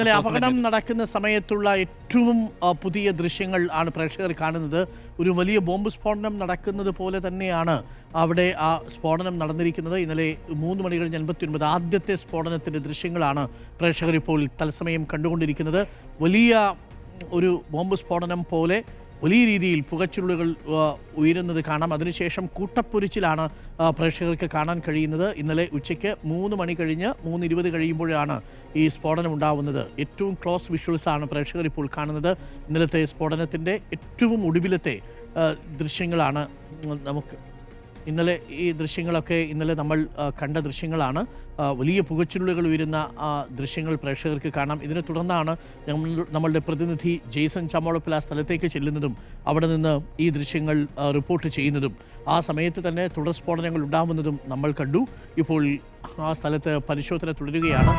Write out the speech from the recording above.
ഇന്നലെ അപകടം നടക്കുന്ന സമയത്തുള്ള ഏറ്റവും പുതിയ ദൃശ്യങ്ങൾ ആണ് പ്രേക്ഷകർ കാണുന്നത്. ഒരു വലിയ ബോംബ് സ്ഫോടനം നടക്കുന്നത് പോലെ തന്നെയാണ് അവിടെ ആ സ്ഫോടനം നടന്നിരിക്കുന്നത്. ഇന്നലെ 3 മണി കഴിഞ്ഞ് 59 ആദ്യത്തെ സ്ഫോടനത്തിൻ്റെ ദൃശ്യങ്ങളാണ് പ്രേക്ഷകർ ഇപ്പോൾ തത്സമയം കണ്ടുകൊണ്ടിരിക്കുന്നത്. വലിയ ഒരു ബോംബ് സ്ഫോടനം പോലെ വലിയ രീതിയിൽ പുകച്ചുരുളുകൾ ഉയരുന്നത് കാണാം. അതിനുശേഷം കൂട്ടപ്പൊരിച്ചിലാണ് പ്രേക്ഷകർക്ക് കാണാൻ കഴിയുന്നത്. ഇന്നലെ ഉച്ചയ്ക്ക് 3 മണി കഴിഞ്ഞ് 3:20 കഴിയുമ്പോഴാണ് ഈ സ്ഫോടനം ഉണ്ടാവുന്നത്. ഏറ്റവും ക്ലോസ് വിഷ്വൽസാണ് പ്രേക്ഷകർ ഇപ്പോൾ കാണുന്നത്. ഇന്നലത്തെ സ്ഫോടനത്തിൻ്റെ ഏറ്റവും ഒടുവിലത്തെ ദൃശ്യങ്ങളാണ് നമുക്ക് ഇന്നലെ. ഈ ദൃശ്യങ്ങളൊക്കെ ഇന്നലെ നമ്മൾ കണ്ട ദൃശ്യങ്ങളാണ്. വലിയ പുകച്ചുരുളുകൾ ഉയരുന്ന ദൃശ്യങ്ങൾ പ്രേക്ഷകർക്ക് കാണാം. ഇതിനെ തുടർന്നാണ് നമ്മളുടെ പ്രതിനിധി ജെയ്സൺ ചമ്മോളപ്പിൽ ആ സ്ഥലത്തേക്ക് ചെല്ലുന്നതും അവിടെ നിന്ന് ഈ ദൃശ്യങ്ങൾ റിപ്പോർട്ട് ചെയ്യുന്നതും. ആ സമയത്ത് തന്നെ തുടർ സ്ഫോടനങ്ങൾ ഉണ്ടാവുന്നതും നമ്മൾ കണ്ടു. ഇപ്പോൾ ആ സ്ഥലത്ത് പരിശോധന തുടരുകയാണ്.